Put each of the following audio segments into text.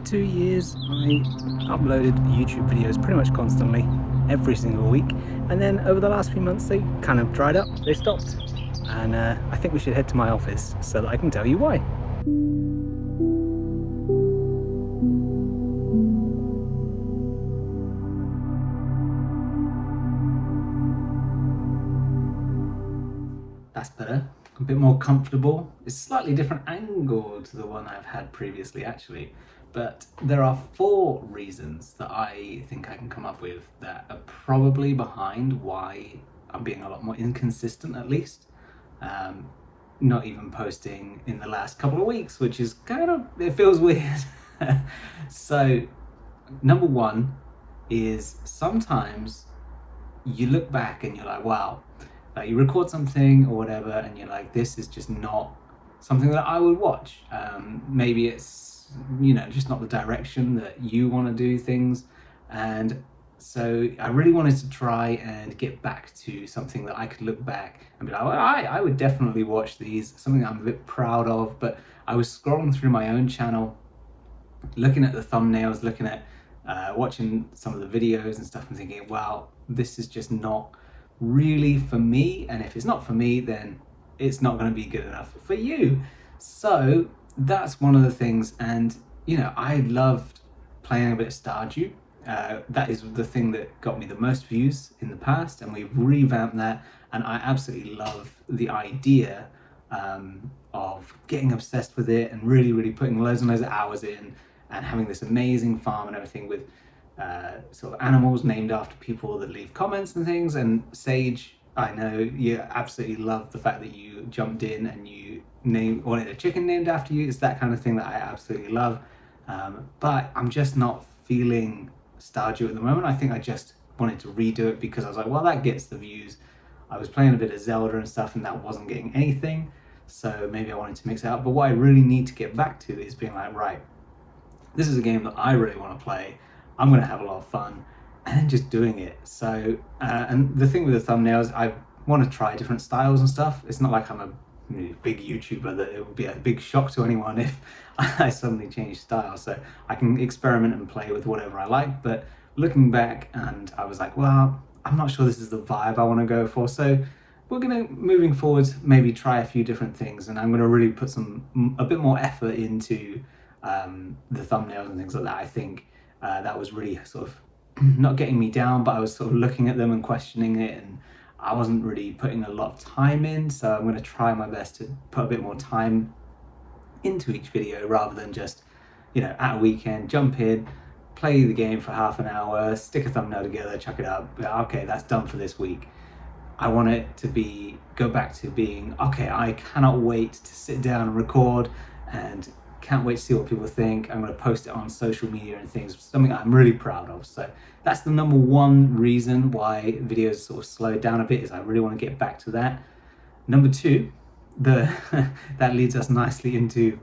2 years, I uploaded YouTube videos pretty much constantly, every single week, and then over the last few months they kind of dried up, they stopped. And I think we should head to my office so that I can tell you why. That's better. A bit more comfortable. It's a slightly different angle to the one I've had previously, actually. But there are 4 reasons that I think I can come up with that are probably behind why I'm being a lot more inconsistent, at least. Not even posting in the last couple of weeks, which is it feels weird. So, number 1 is sometimes you look back and you're like, wow, like you record something or whatever and you're like, this is just not something that I would watch. Maybe it's, just not the direction that you want to do things. And so I really wanted to try and get back to something that I could look back and be like, well, I would definitely watch these, something I'm a bit proud of. But I was scrolling through my own channel, looking at the thumbnails, looking at watching some of the videos and stuff and thinking, wow, this is just not really for me, and if it's not for me, then it's not going to be good enough for you. So that's one of the things. And I loved playing a bit of Stardew. That is the thing that got me the most views in the past, and we've revamped that, and I absolutely love the idea of getting obsessed with it and really putting loads and loads of hours in and having this amazing farm and everything with sort of animals named after people that leave comments and things. And Sage, I know you absolutely love the fact that you jumped in and you wanted a chicken named after you. It's that kind of thing that I absolutely love. But I'm just not feeling Stardew at the moment. I think I just wanted to redo it because I was like, well, that gets the views. I was playing a bit of Zelda and stuff and that wasn't getting anything. So maybe I wanted to mix it up. But what I really need to get back to is being like, right, this is a game that I really want to play. I'm going to have a lot of fun, and then just doing it. So, and the thing with the thumbnails, I want to try different styles and stuff. It's not like I'm a big YouTuber that it would be a big shock to anyone if I suddenly change style. So I can experiment and play with whatever I like. But looking back, and I was like, well, I'm not sure this is the vibe I want to go for. So we're going to, moving forward, maybe try a few different things, and I'm going to really put a bit more effort into the thumbnails and things like that. I think that was really sort of not getting me down, but I was sort of looking at them and questioning it, and I wasn't really putting a lot of time in. So I'm going to try my best to put a bit more time into each video rather than just, at a weekend, jump in, play the game for half an hour, stick a thumbnail together, chuck it up. Okay, that's done for this week. I want it to go back to being, okay, I cannot wait to sit down and record and can't wait to see what people think. I'm going to post it on social media and things, something I'm really proud of. So that's the number 1 reason why videos sort of slowed down a bit, is I really want to get back to that. Number 2, that leads us nicely into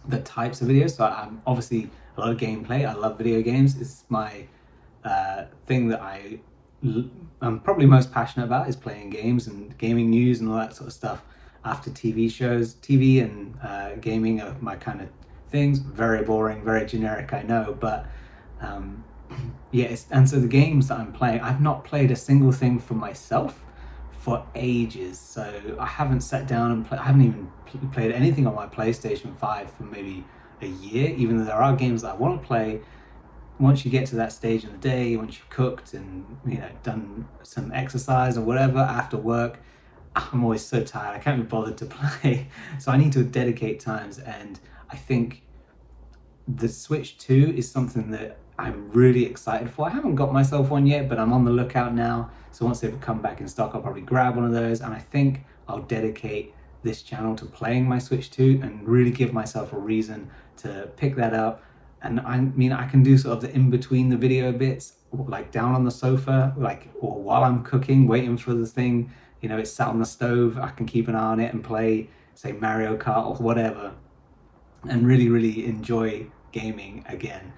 the types of videos. So I'm obviously a lot of gameplay. I love video games. It's my thing that I'm probably most passionate about, is playing games and gaming news and all that sort of stuff. After TV shows, TV and gaming are my kind of things. Very boring, very generic, I know, but and so the games that I'm playing, I've not played a single thing for myself for ages. So I haven't sat down and I haven't even played anything on my PlayStation 5 for maybe a year, even though there are games that I want to play. Once you get to that stage in the day, once you've cooked and done some exercise or whatever after work, I'm always so tired, I can't be bothered to play. So I need to dedicate times, and I think the Switch 2 is something that I'm really excited for. I haven't got myself one yet, but I'm on the lookout now. So once they've come back in stock, I'll probably grab one of those, and I think I'll dedicate this channel to playing my Switch 2 and really give myself a reason to pick that up. And I can do sort of the in between the video bits, like down on the sofa, or while I'm cooking, waiting for the thing. It's sat on the stove, I can keep an eye on it and play, say, Mario Kart or whatever, and really enjoy gaming again.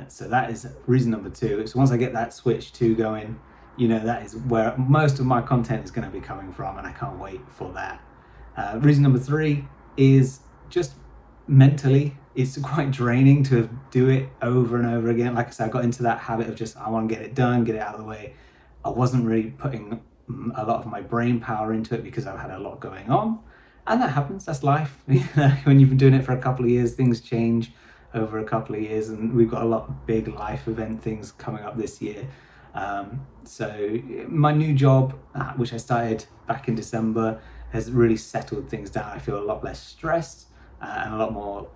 So that is reason number 2. So once I get that Switch 2 going, that is where most of my content is going to be coming from, and I can't wait for that. Reason number 3 is just mentally, it's quite draining to do it over and over again. Like I said, I got into that habit of just, I want to get it done, get it out of the way. I wasn't really putting a lot of my brain power into it because I had a lot going on. And that happens, that's life. When you've been doing it for a couple of years, things change over a couple of years, and we've got a lot of big life event things coming up this year. So my new job, which I started back in December, has really settled things down. I feel a lot less stressed and a lot more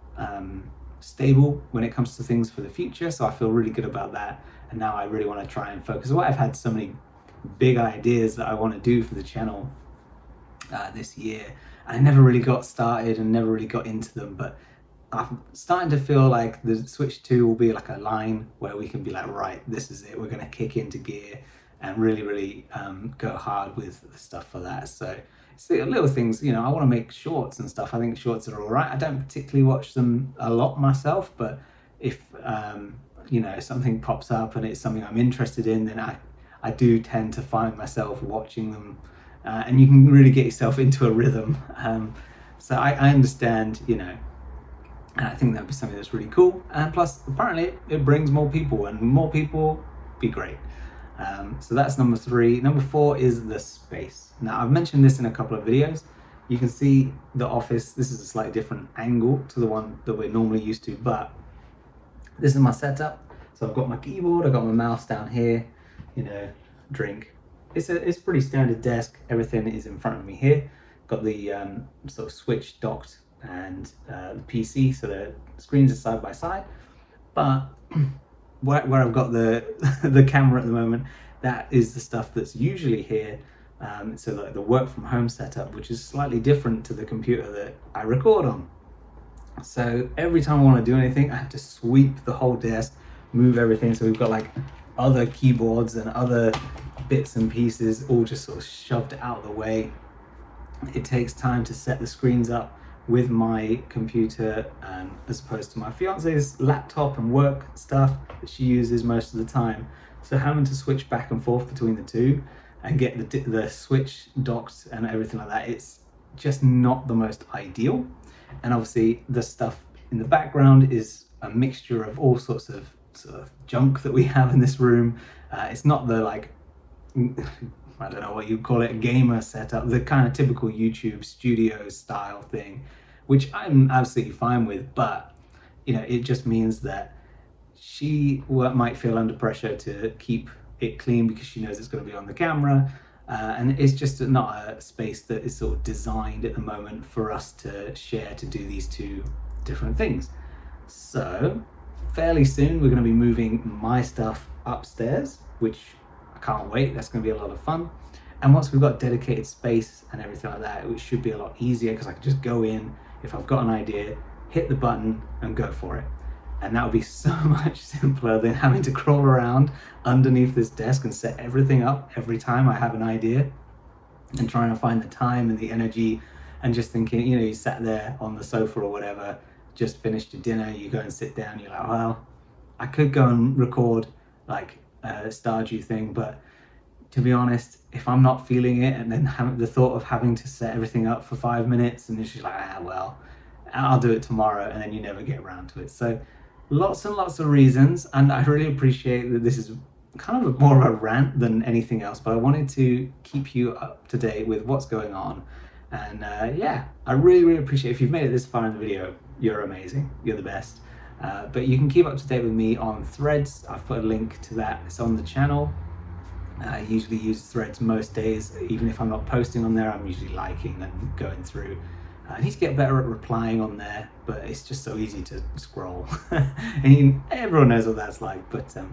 stable when it comes to things for the future. So I feel really good about that. And now I really want to try and focus. I've had so many big ideas that I want to do for the channel this year, and I never really got started and never really got into them. But I'm starting to feel like the Switch 2 will be like a line where we can be like, right, this is it. We're going to kick into gear and really go hard with the stuff for that. So it's the little things, I want to make shorts and stuff. I think shorts are all right. I don't particularly watch them a lot myself, but if something pops up and it's something I'm interested in, then I do tend to find myself watching them, and you can really get yourself into a rhythm. So I understand, and I think that would be something that's really cool. And plus, apparently, it brings more people, and more people be great. So that's number 3. Number 4 is the space. Now, I've mentioned this in a couple of videos. You can see the office. This is a slightly different angle to the one that we're normally used to, but this is my setup. So I've got my keyboard, I've got my mouse down here, drink. It's a pretty standard desk. Everything is in front of me here. Got the sort of switch docked and the PC, so the screens are side by side. But where I've got the camera at the moment, that is the stuff that's usually here. So like the work from home setup, which is slightly different to the computer that I record on. So every time I want to do anything, I have to sweep the whole desk, move everything. So we've got like other keyboards and other bits and pieces all just sort of shoved out of the way. It takes time to set the screens up with my computer, as opposed to my fiance's laptop and work stuff that she uses most of the time. So having to switch back and forth between the two and get the switch docked and everything like that, it's just not the most ideal. And obviously the stuff in the background is a mixture of all sorts of sort of junk that we have in this room. It's not the I don't know what you'd call it, a gamer setup, the kind of typical YouTube studio style thing, which I'm absolutely fine with, but it just means that she might feel under pressure to keep it clean because she knows it's going to be on the camera, and it's just not a space that is sort of designed at the moment for us to share to do these two different things. So fairly soon we're going to be moving my stuff upstairs, which I can't wait. That's going to be a lot of fun. And once we've got dedicated space and everything like that, it should be a lot easier because I can just go in, if I've got an idea, hit the button and go for it. And that would be so much simpler than having to crawl around underneath this desk and set everything up every time I have an idea, and trying to find the time and the energy, and just thinking, you sat there on the sofa or whatever, just finished your dinner, you go and sit down, you're like, well, I could go and record like a Stardew thing, but to be honest, if I'm not feeling it, and then having the thought of having to set everything up for 5 minutes, and it's just like, well, I'll do it tomorrow, and then you never get around to it. So lots and lots of reasons, and I really appreciate that this is kind of more of a rant than anything else, but I wanted to keep you up to date with what's going on. And I really appreciate if you've made it this far in the video. You're amazing, you're the best. But you can keep up to date with me on Threads. I've put a link to that, it's on the channel. I usually use Threads most days. Even if I'm not posting on there, I'm usually liking and going through. I need to get better at replying on there, but it's just so easy to scroll. And everyone knows what that's like. But so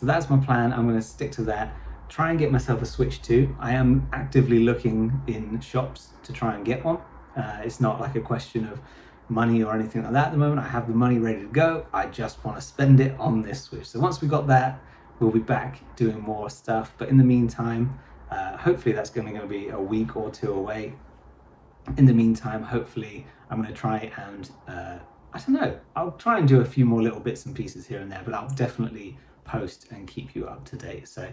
that's my plan. I'm going to stick to that. Try and get myself a Switch 2. I am actively looking in shops to try and get one. It's not like a question of money or anything like that at the moment. I have the money ready to go. I just want to spend it on this Switch. So once we got that, we'll be back doing more stuff. But in the meantime, hopefully that's going to be a week or two away. In the meantime, hopefully I'm going to try and, I don't know, I'll try and do a few more little bits and pieces here and there, but I'll definitely post and keep you up to date. So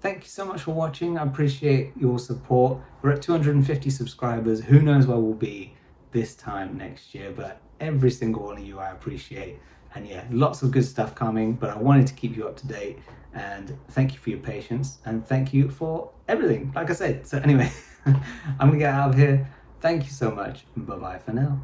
thank you so much for watching. I appreciate your support. We're at 250 subscribers. Who knows where we'll be this time next year, but every single one of you I appreciate. And yeah, lots of good stuff coming, but I wanted to keep you up to date. And thank you for your patience, and thank you for everything, like I said. So anyway, I'm gonna get out of here. Thank you so much. Bye bye for now.